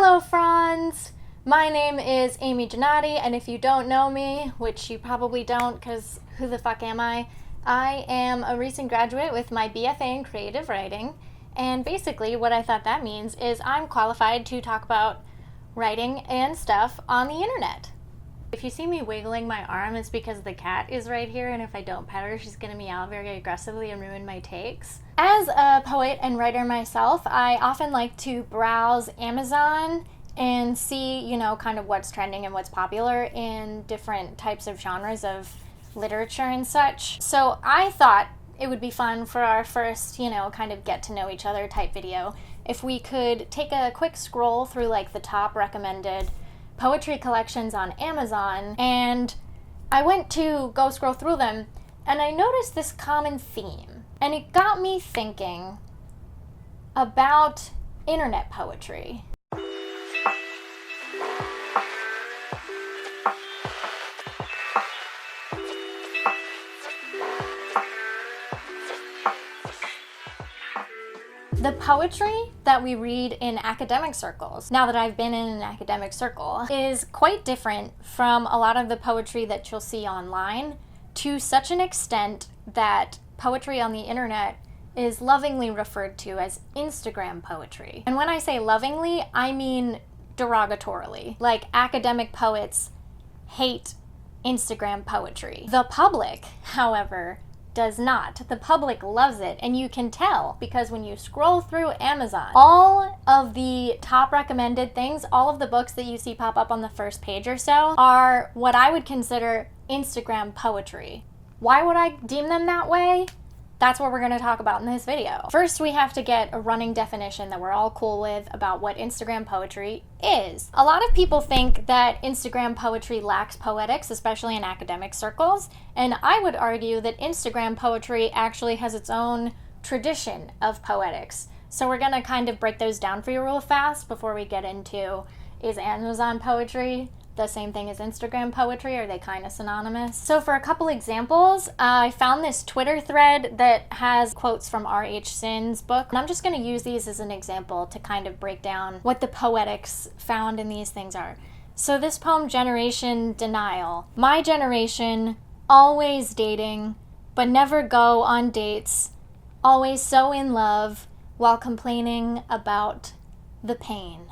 Hello, Franz! My name is Amy Gennady, and if you don't know me, which you probably don't, because who the fuck am I am a recent graduate with my BFA in creative writing, and basically what I thought that means is I'm qualified to talk about writing and stuff on the internet. If you see me wiggling my arm, it's because the cat is right here, and if I don't pet her, she's gonna meow very aggressively and ruin my takes. As a poet and writer myself, I often like to browse Amazon and see, kind of what's trending and what's popular in different types of genres of literature and such. So I thought it would be fun for our first, kind of get to know each other type video if we could take a quick scroll through like the top recommended poetry collections on Amazon, and I went to go scroll through them and I noticed this common theme, and it got me thinking about internet poetry. The poetry that we read in academic circles, now that I've been in an academic circle, is quite different from a lot of the poetry that you'll see online, to such an extent that poetry on the internet is lovingly referred to as Instagram poetry. And when I say lovingly, I mean derogatorily. Like, academic poets hate Instagram poetry. The public, however, does not. The public loves it, and you can tell because when you scroll through Amazon, all of the top recommended things, all of the books that you see pop up on the first page or so, are what I would consider Instagram poetry. Why would I deem them that way? That's what we're going to talk about in this video. First, we have to get a running definition that we're all cool with about what Instagram poetry is. A lot of people think that Instagram poetry lacks poetics, especially in academic circles, and I would argue that Instagram poetry actually has its own tradition of poetics. So we're going to kind of break those down for you real fast before we get into, is Amazon poetry the same thing as Instagram poetry? Are they kind of synonymous? So for a couple examples, I found this Twitter thread that has quotes from R.H. Sin's book, and I'm just going to use these as an example to kind of break down what the poetics found in these things are. So this poem, Generation Denial. My generation, always dating, but never go on dates, always so in love while complaining about the pain.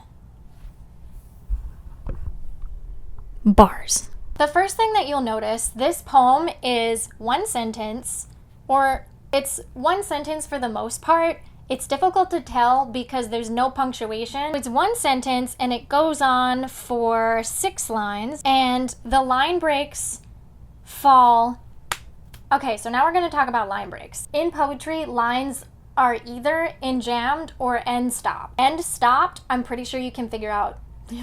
Bars. The first thing that you'll notice, this poem is one sentence, or it's one sentence for the most part. It's difficult to tell because there's no punctuation. It's one sentence and it goes on for 6 lines, and the line breaks fall. Okay, so now we're going to talk about line breaks. In poetry, lines are either enjambed or end stopped. End stopped, I'm pretty sure you can figure out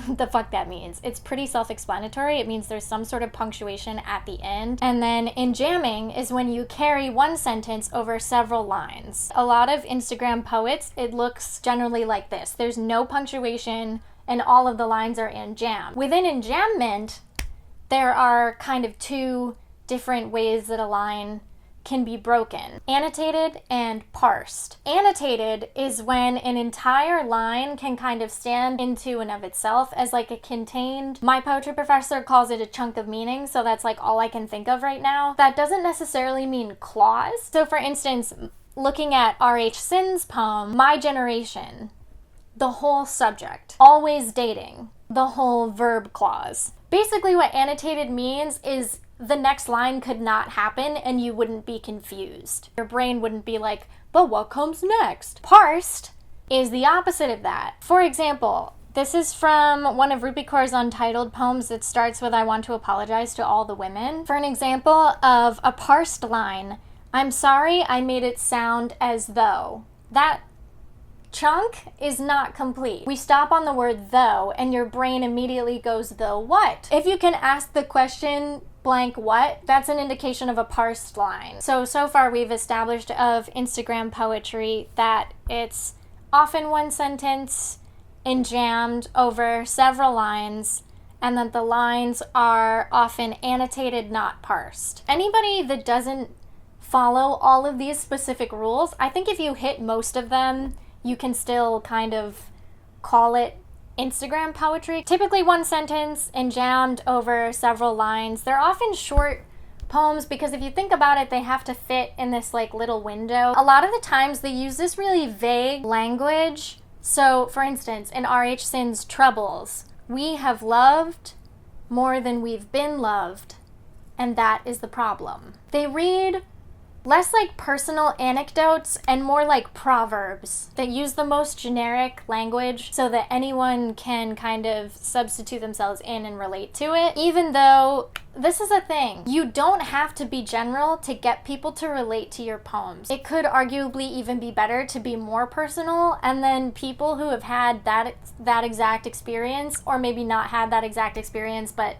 what the fuck that means. It's pretty self-explanatory. It means there's some sort of punctuation at the end. And then enjamming is when you carry one sentence over several lines. A lot of Instagram poets, it looks generally like this. There's no punctuation and all of the lines are enjammed. Within enjambment, there are kind of 2 different ways that a line can be broken: annotated and parsed. Annotated is when an entire line can kind of stand into and of itself as like a contained, my poetry professor calls it a chunk of meaning, so that's like all I can think of right now. That doesn't necessarily mean clause. So for instance, looking at R.H. Sin's poem, My Generation, the whole subject, always dating, the whole verb clause. Basically what annotated means is the next line could not happen and you wouldn't be confused. Your brain wouldn't be like, but what comes next? Parsed is the opposite of that. For example, this is from one of Rupi Kaur's Untitled poems that starts with, I want to apologize to all the women. For an example of a parsed line, I'm sorry I made it sound as though. That chunk is not complete. We stop on the word though and your brain immediately goes, though what? If you can ask the question blank what, that's an indication of a parsed line. So far we've established of Instagram poetry that it's often one sentence enjammed over several lines, and that the lines are often annotated, not parsed. Anybody that doesn't follow all of these specific rules, I think if you hit most of them, you can still kind of call it Instagram poetry. Typically one sentence and jammed over several lines. They're often short poems because if you think about it, they have to fit in this like little window. A lot of the times they use this really vague language. So for instance, in R.H. Sin's Troubles, we have loved more than we've been loved, and that is the problem. They read less like personal anecdotes and more like proverbs that use the most generic language so that anyone can kind of substitute themselves in and relate to it. Even though this is a thing, you don't have to be general to get people to relate to your poems. It could arguably even be better to be more personal, and then people who have had that exact experience, or maybe not had that exact experience, but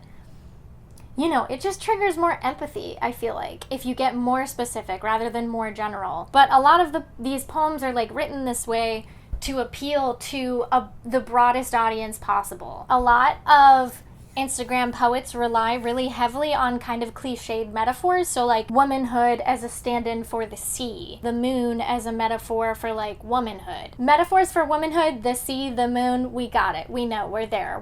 you know, it just triggers more empathy, I feel like, if you get more specific rather than more general. But a lot of these poems are like written this way to appeal to the broadest audience possible. A lot of Instagram poets rely really heavily on kind of cliched metaphors, so like womanhood as a stand-in for the sea, the moon as a metaphor for like womanhood. Metaphors for womanhood, the sea, the moon, we got it. We know, we're there.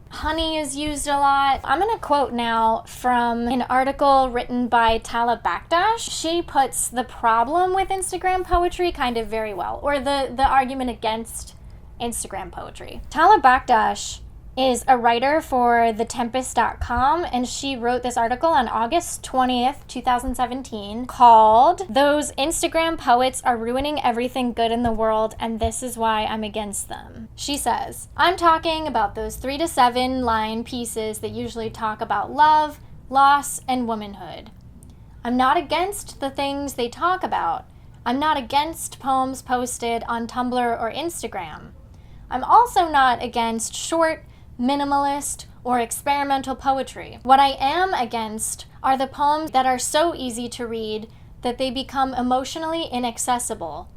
Honey is used a lot. I'm going to quote now from an article written by Tala Bakdash. She puts the problem with Instagram poetry kind of very well, or the argument against Instagram poetry. Tala Bakdash is a writer for thetempest.com, and she wrote this article on August 20th, 2017, called "Those Instagram Poets Are Ruining Everything Good in the World, and This Is Why I'm Against Them." She says, "I'm talking about those 3 to 7 line pieces that usually talk about love, loss, and womanhood. I'm not against the things they talk about. I'm not against poems posted on Tumblr or Instagram. I'm also not against short, minimalist, or experimental poetry. What I am against are the poems that are so easy to read that they become emotionally inaccessible.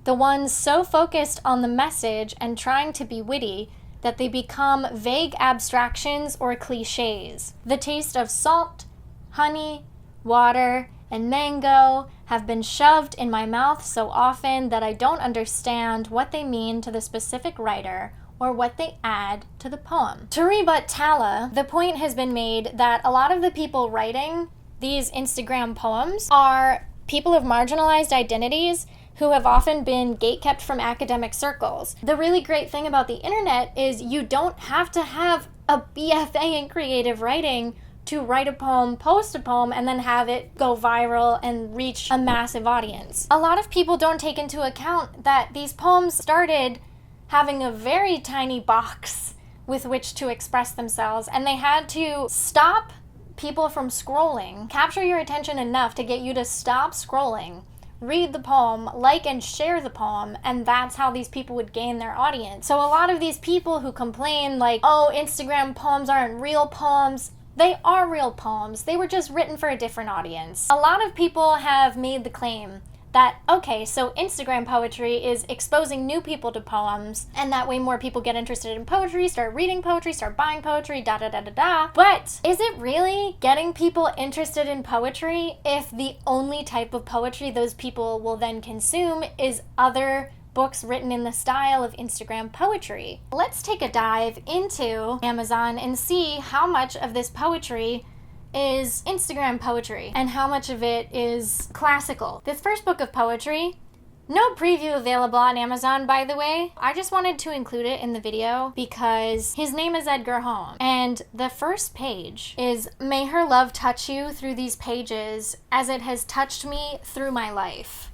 The ones so focused on the message and trying to be witty that they become vague abstractions or cliches. The taste of salt, honey, water, and mango have been shoved in my mouth so often that I don't understand what they mean to the specific writer or what they add to the poem." To rebut Tala, the point has been made that a lot of the people writing these Instagram poems are people of marginalized identities who have often been gatekept from academic circles. The really great thing about the internet is you don't have to have a BFA in creative writing to write a poem, post a poem, and then have it go viral and reach a massive audience. A lot of people don't take into account that these poems started having a very tiny box with which to express themselves, and they had to stop people from scrolling, capture your attention enough to get you to stop scrolling, read the poem, like and share the poem, and that's how these people would gain their audience. So a lot of these people who complain like, oh, Instagram poems aren't real poems, they are real poems. They were just written for a different audience. A lot of people have made the claim that, okay, so Instagram poetry is exposing new people to poems, and that way more people get interested in poetry, start reading poetry, start buying poetry, da-da-da-da-da. But is it really getting people interested in poetry if the only type of poetry those people will then consume is other books written in the style of Instagram poetry? Let's take a dive into Amazon and see how much of this poetry is Instagram poetry and how much of it is classical. This first book of poetry, no preview available on Amazon, by the way. I just wanted to include it in the video because his name is Edgar Holmes, and the first page is, "May her love touch you through these pages as it has touched me through my life."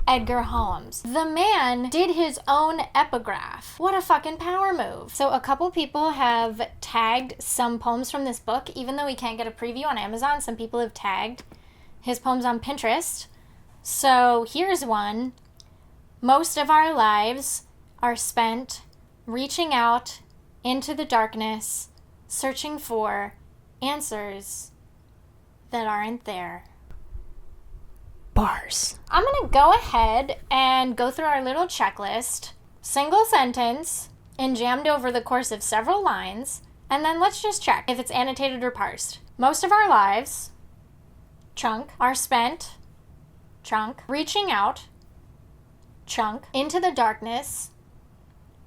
Edgar Holmes. The man did his own epigraph. What a fucking power move. So a couple people have tagged some poems from this book. Even though we can't get a preview on Amazon, some people have tagged his poems on Pinterest. So here's one. "Most of our lives are spent reaching out into the darkness, searching for answers that aren't there." Bars. I'm gonna go ahead and go through our little checklist, single sentence, and jammed over the course of several lines, and then let's just check if it's annotated or parsed. Most of our lives, chunk, are spent, chunk, reaching out, chunk, into the darkness,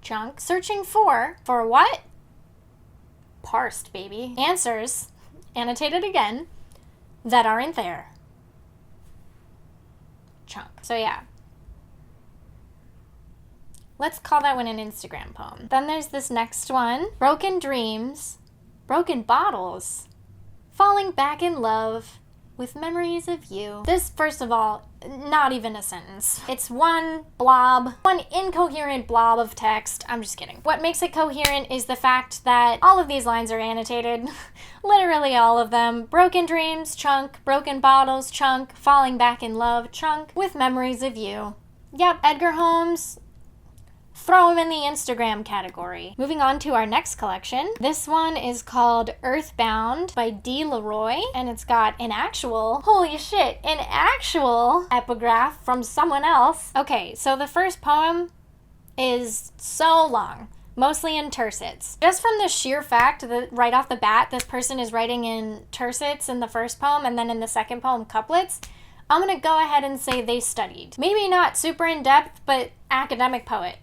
chunk, searching for what? Parsed, baby. Answers, annotated again, that aren't there. Chunk. So yeah. Let's call that one an Instagram poem. Then there's this next one. Broken dreams, broken bottles, falling back in love with memories of you. This, first of all, not even a sentence. It's one incoherent blob of text. I'm just kidding. What makes it coherent is the fact that all of these lines are annotated. Literally all of them. Broken dreams, chunk. Broken bottles, chunk. Falling back in love, chunk. With memories of you. Yep, Edgar Holmes. Throw him in the Instagram category. Moving on to our next collection. This one is called Earthbound by D. Leroy, and it's got an actual epigraph from someone else. Okay, so the first poem is so long, mostly in tercets. Just from the sheer fact that right off the bat, this person is writing in tercets in the first poem, and then in the second poem, couplets, I'm gonna go ahead and say they studied. Maybe not super in-depth, but academic poet.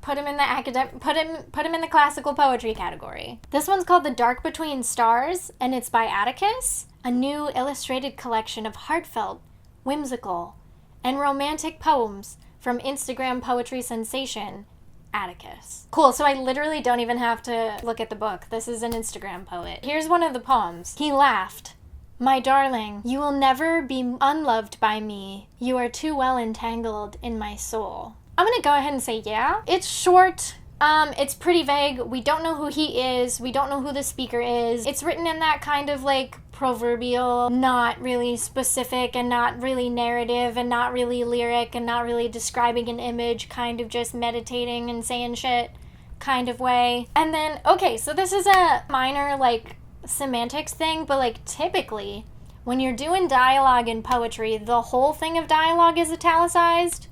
Put him in the classical poetry category. This one's called The Dark Between Stars, and it's by Atticus, a new illustrated collection of heartfelt, whimsical, and romantic poems from Instagram poetry sensation, Atticus. Cool, so I literally don't even have to look at the book. This is an Instagram poet. Here's one of the poems. He laughed. My darling, you will never be unloved by me. You are too well entangled in my soul. I'm gonna go ahead and say yeah. It's short. It's pretty vague. We don't know who he is. We don't know who the speaker is. It's written in that kind of like proverbial, not really specific and not really narrative and not really lyric and not really describing an image, kind of just meditating and saying shit kind of way. And then, okay, so this is a minor like semantics thing, but like typically when you're doing dialogue in poetry, the whole thing of dialogue is italicized.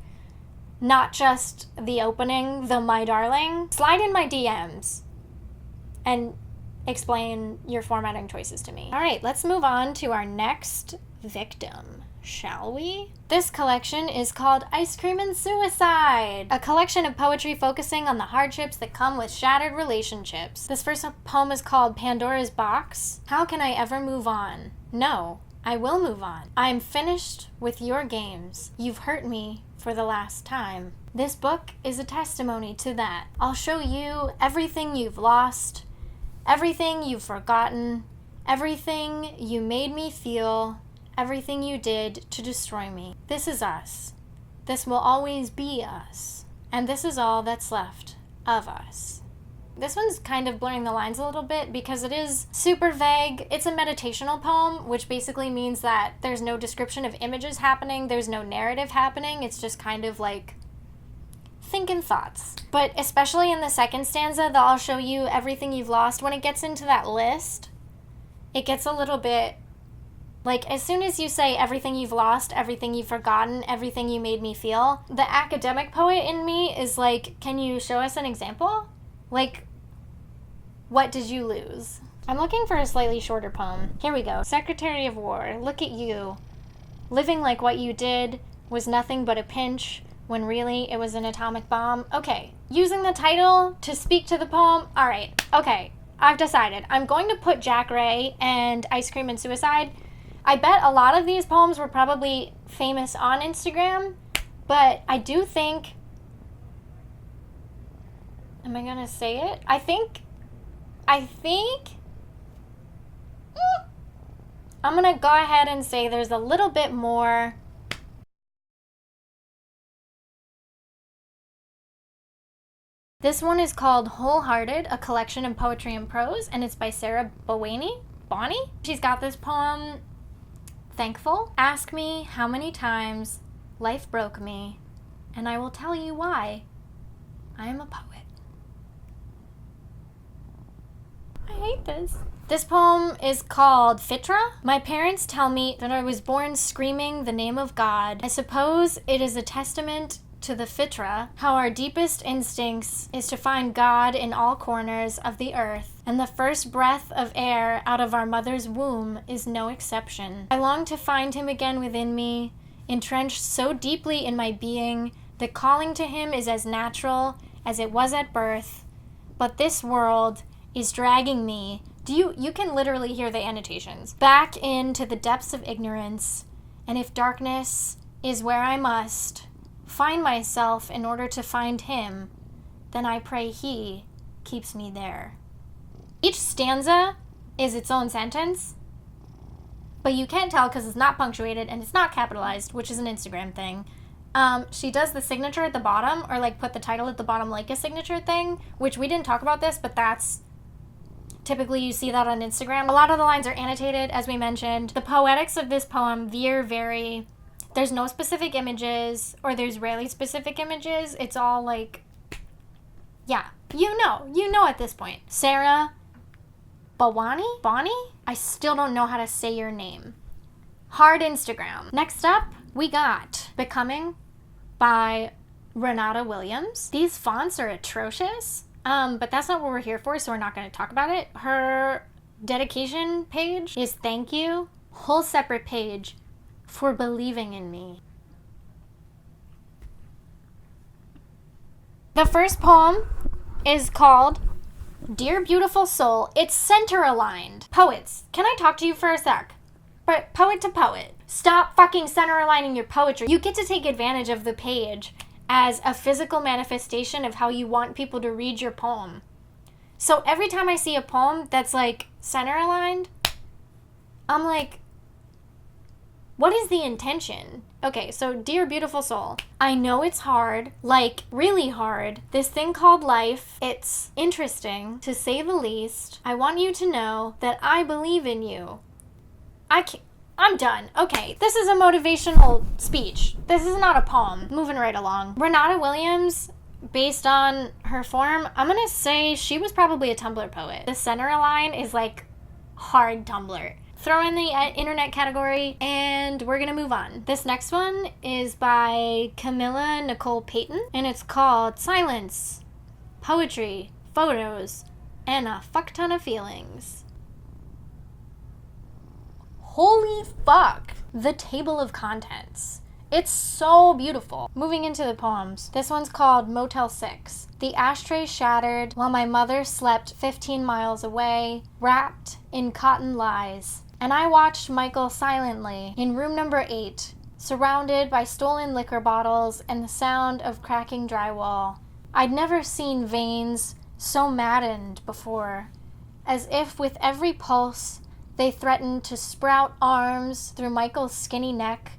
Not just the opening, the my darling. Slide in my DMs and explain your formatting choices to me. All right, let's move on to our next victim, shall we? This collection is called Ice Cream and Suicide, a collection of poetry focusing on the hardships that come with shattered relationships. This first poem is called Pandora's Box. How can I ever move on? No, I will move on. I am finished with your games. You've hurt me for the last time. This book is a testimony to that. I'll show you everything you've lost, everything you've forgotten, everything you made me feel, everything you did to destroy me. This is us. This will always be us. And this is all that's left of us. This one's kind of blurring the lines a little bit because it is super vague. It's a meditational poem, which basically means that there's no description of images happening, there's no narrative happening, it's just kind of like thinking thoughts. But especially in the second stanza, the I'll show you everything you've lost, when it gets into that list, it gets a little bit like, as soon as you say everything you've lost, everything you've forgotten, everything you made me feel, the academic poet in me is like, can you show us an example? Like, what did you lose? I'm looking for a slightly shorter poem. Here we go. Secretary of War, look at you. Living like what you did was nothing but a pinch, when really it was an atomic bomb. Okay, using the title to speak to the poem. All right, okay, I've decided. I'm going to put Jack Ray and Ice Cream and Suicide. I bet a lot of these poems were probably famous on Instagram, but I do think... Am I gonna say it? I think I'm gonna go ahead and say there's a little bit more. This one is called Wholehearted, a collection of poetry and prose, and it's by Sarah Bonnie? She's got this poem, Thankful. Ask me how many times life broke me, and I will tell you why I am a poet. I hate this. This poem is called Fitra. My parents tell me that I was born screaming the name of God. I suppose it is a testament to the Fitra, how our deepest instincts is to find God in all corners of the earth, and the first breath of air out of our mother's womb is no exception. I long to find him again within me, entrenched so deeply in my being that calling to him is as natural as it was at birth, but this world is dragging me. You can literally hear the annotations. Back into the depths of ignorance, and if darkness is where I must find myself in order to find him, then I pray he keeps me there. Each stanza is its own sentence, but you can't tell because it's not punctuated and it's not capitalized, which is an Instagram thing. She does the signature at the bottom, or like put the title at the bottom like a signature thing, which we didn't talk about this, but that's typically you see that on Instagram. A lot of the lines are annotated, as we mentioned. The poetics of this poem vary. There's no specific images, or there's rarely specific images. It's all like, yeah, you know at this point. Sarah Bonnie? I still don't know how to say your name. Hard Instagram. Next up, we got Becoming by Renata Williams. These fonts are atrocious, but that's not what we're here for, so we're not going to talk about it. Her dedication page is thank you, whole separate page, for believing in me. The first poem is called Dear Beautiful Soul. It's center aligned. Poets, can I talk to you for a sec? But poet to poet, stop fucking center aligning your poetry. You get to take advantage of the page as a physical manifestation of how you want people to read your poem. So every time I see a poem that's like center aligned, I'm like, what is the intention? Okay, so Dear Beautiful Soul. I know it's hard, like really hard. This thing called life, it's interesting, to say the least. I want you to know that I believe in you. I'm done. Okay, this is a motivational speech. This is not a poem. Moving right along. Renata Williams, based on her form, I'm gonna say she was probably a Tumblr poet. The center line is like hard Tumblr. Throw in the internet category, and we're gonna move on. This next one is by Camilla Nicole Payton, and it's called Silence, Poetry, Photos, and a Fuck Ton of Feelings. Holy fuck! The table of contents. It's so beautiful. Moving into the poems. This one's called Motel 6. The ashtray shattered while my mother slept 15 miles away, wrapped in cotton lies. And I watched Michael silently in room number 8, surrounded by stolen liquor bottles and the sound of cracking drywall. I'd never seen veins so maddened before, as if with every pulse they threatened to sprout arms through Michael's skinny neck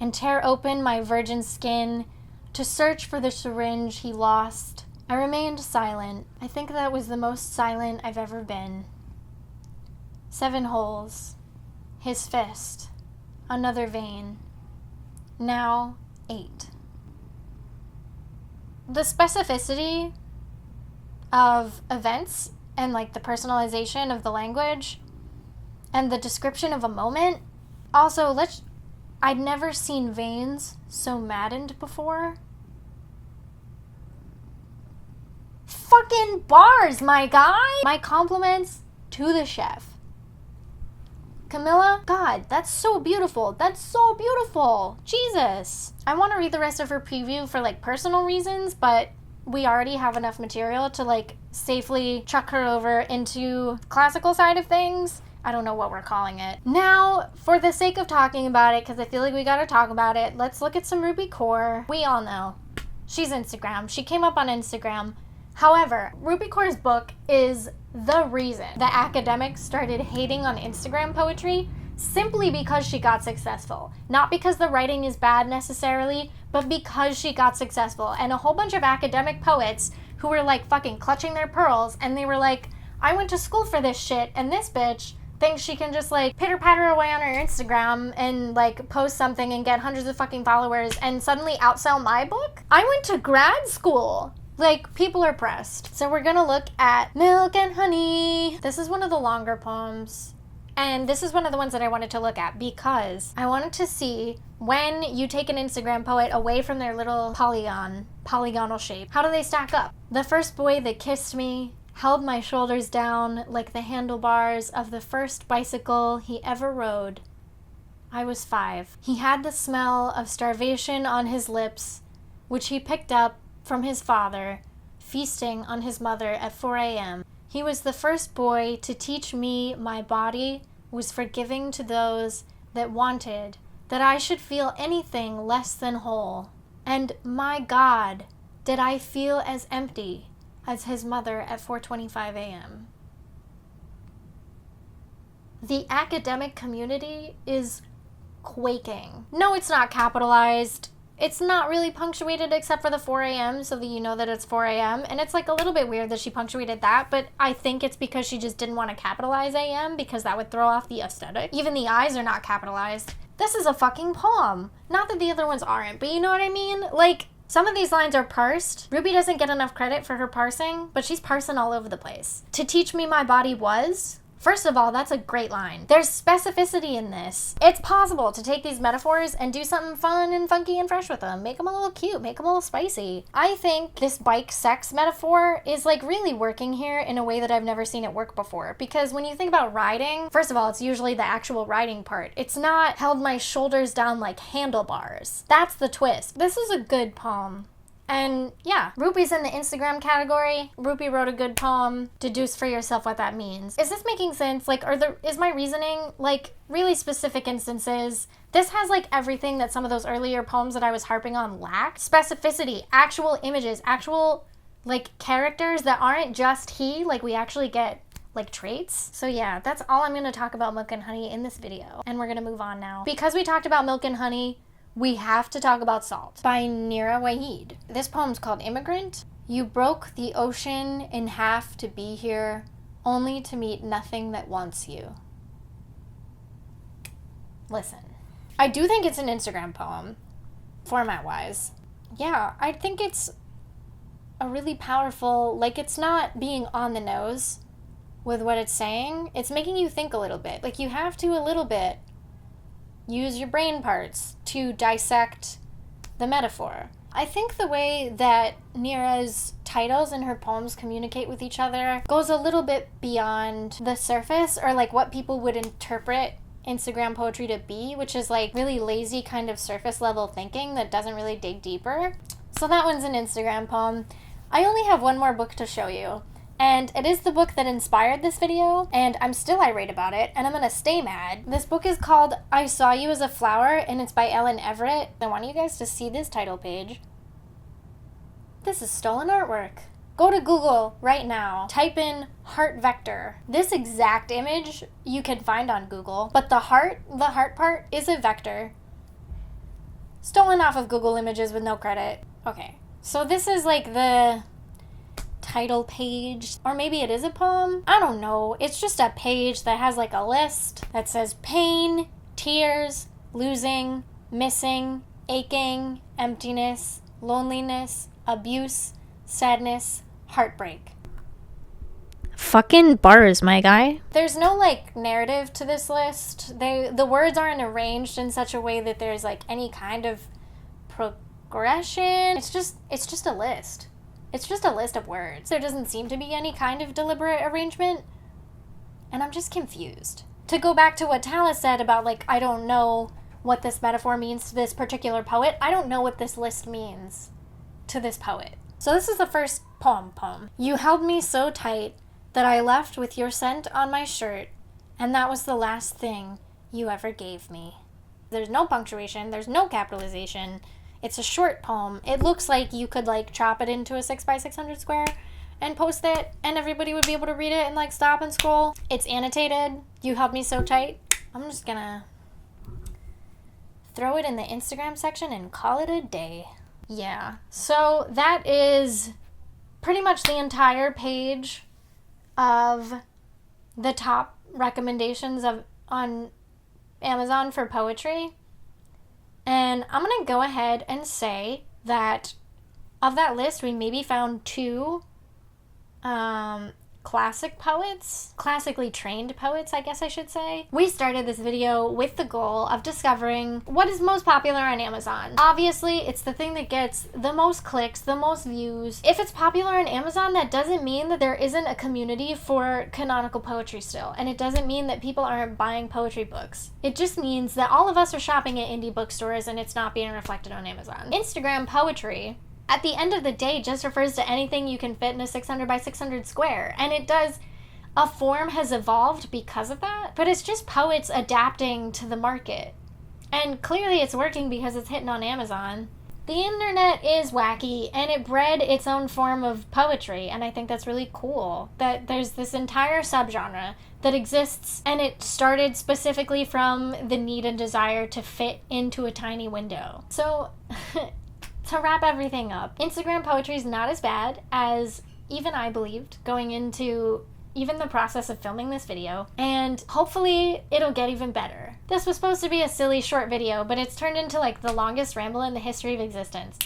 and tear open my virgin skin to search for the syringe he lost. I remained silent. I think that was the most silent I've ever been. 7 holes. His fist. Another vein. Now 8. The specificity of events and like the personalization of the language and the description of a moment. Also, I'd never seen veins so maddened before. Fucking bars, my guy! My compliments to the chef. Camilla, God, that's so beautiful. That's so beautiful. Jesus. I want to read the rest of her preview for like personal reasons, but we already have enough material to like safely chuck her over into classical side of things. I don't know what we're calling it. Now, for the sake of talking about it, because I feel like we gotta talk about it, let's look at some Ruby Kaur. We all know. She's Instagram. She came up on Instagram. However, Ruby Kaur's book is the reason that academics started hating on Instagram poetry, simply because she got successful. Not because the writing is bad necessarily, but because she got successful. And a whole bunch of academic poets who were like fucking clutching their pearls, and they were like, I went to school for this shit, and this bitch thinks she can just like pitter patter away on her Instagram and like post something and get hundreds of fucking followers and suddenly outsell my book? I went to grad school. Like, people are pressed. So we're gonna look at Milk and Honey. This is one of the longer poems. And this is one of the ones that I wanted to look at because I wanted to see when you take an Instagram poet away from their little polygonal shape, how do they stack up? The first boy that kissed me held my shoulders down like the handlebars of the first bicycle he ever rode. I was 5. He had the smell of starvation on his lips, which he picked up from his father, feasting on his mother at 4 a.m. He was the first boy to teach me my body was forgiving to those that wanted, that I should feel anything less than whole. And my God, did I feel as empty as his mother at 4:25 a.m. The academic community is quaking. No, it's not capitalized. It's not really punctuated except for the 4 a.m. so that you know that it's 4 a.m. And it's like a little bit weird that she punctuated that, but I think it's because she just didn't want to capitalize a.m. because that would throw off the aesthetic. Even the I's are not capitalized. This is a fucking poem. Not that the other ones aren't, but you know what I mean? Like, some of these lines are parsed. Ruby doesn't get enough credit for her parsing, but she's parsing all over the place. To teach me my body was... First of all, that's a great line. There's specificity in this. It's possible to take these metaphors and do something fun and funky and fresh with them. Make them a little cute, make them a little spicy. I think this bike sex metaphor is like really working here in a way that I've never seen it work before. Because when you think about riding, first of all, it's usually the actual riding part. It's not held my shoulders down like handlebars. That's the twist. This is a good poem. And yeah, Ruby's in the Instagram category. Ruby wrote a good poem. Deduce for yourself what that means. Is this making sense? Like, is my reasoning like really specific instances? This has like everything that some of those earlier poems that I was harping on lacked. Specificity, actual images, actual like characters that aren't just he, like we actually get like traits. So yeah, that's all I'm gonna talk about Milk and Honey in this video. And we're gonna move on now. Because we talked about Milk and Honey, we have to talk about Salt by Nira Waheed. This poem's called Immigrant. You broke the ocean in half to be here, only to meet nothing that wants you. Listen, I do think it's an Instagram poem, format-wise. Yeah, I think it's a really powerful, like it's not being on the nose with what it's saying. It's making you think a little bit. Like you have to a little bit use your brain parts to dissect the metaphor. I think the way that Nira's titles and her poems communicate with each other goes a little bit beyond the surface, or like what people would interpret Instagram poetry to be, which is like really lazy kind of surface level thinking that doesn't really dig deeper. So that one's an Instagram poem. I only have one more book to show you. And it is the book that inspired this video, and I'm still irate about it, and I'm gonna stay mad. This book is called I Saw You as a Flower, and it's by Ellen Everett. I want you guys to see this title page. This is stolen artwork. Go to Google right now, type in heart vector. This exact image you can find on Google, but the heart part is a vector. Stolen off of Google Images with no credit. Okay, so this is like the title page, or maybe it is a poem. I don't know. It's just a page that has like a list that says pain, tears, losing, missing, aching, emptiness, loneliness, abuse, sadness, heartbreak. Fucking bars, my guy. There's no like narrative to this list. The words aren't arranged in such a way that there's like any kind of progression. It's just a list. It's just a list of words. There doesn't seem to be any kind of deliberate arrangement. And I'm just confused. To go back to what Talis said about, like, I don't know what this metaphor means to this particular poet. I don't know what this list means to this poet. So this is the first poem. You held me so tight that I left with your scent on my shirt, and that was the last thing you ever gave me. There's no punctuation. There's no capitalization. It's a short poem. It looks like you could like chop it into a 6x600 square and post it, and everybody would be able to read it and like stop and scroll. It's annotated. You held me so tight. I'm just gonna throw it in the Instagram section and call it a day. Yeah. So that is pretty much the entire page of the top recommendations on Amazon for poetry. And I'm going to go ahead and say that of that list, we maybe found two classic poets, classically trained poets, I guess I should say. We started this video with the goal of discovering what is most popular on Amazon. Obviously, it's the thing that gets the most clicks, the most views. If it's popular on Amazon, that doesn't mean that there isn't a community for canonical poetry still. And it doesn't mean that people aren't buying poetry books. It just means that all of us are shopping at indie bookstores and it's not being reflected on Amazon. Instagram poetry at the end of the day just refers to anything you can fit in a 600 by 600 square. And it does, a form has evolved because of that, but it's just poets adapting to the market. And clearly it's working because it's hitting on Amazon. The internet is wacky, and it bred its own form of poetry, and I think that's really cool that there's this entire subgenre that exists, and it started specifically from the need and desire to fit into a tiny window. So, to wrap everything up, Instagram poetry is not as bad as even I believed going into even the process of filming this video, and hopefully it'll get even better. This was supposed to be a silly short video, but it's turned into like the longest ramble in the history of existence.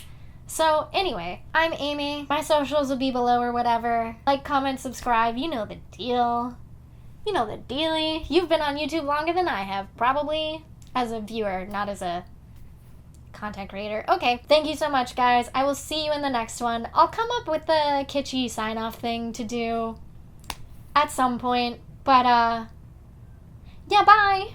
So anyway, I'm Amy. My socials will be below or whatever. Like, comment, subscribe. You know the deal. You know the dealie. You've been on YouTube longer than I have, probably as a viewer, not as a content creator. Okay, thank you so much, guys. I will see you in the next one. I'll come up with the kitschy sign-off thing to do at some point, but yeah, bye!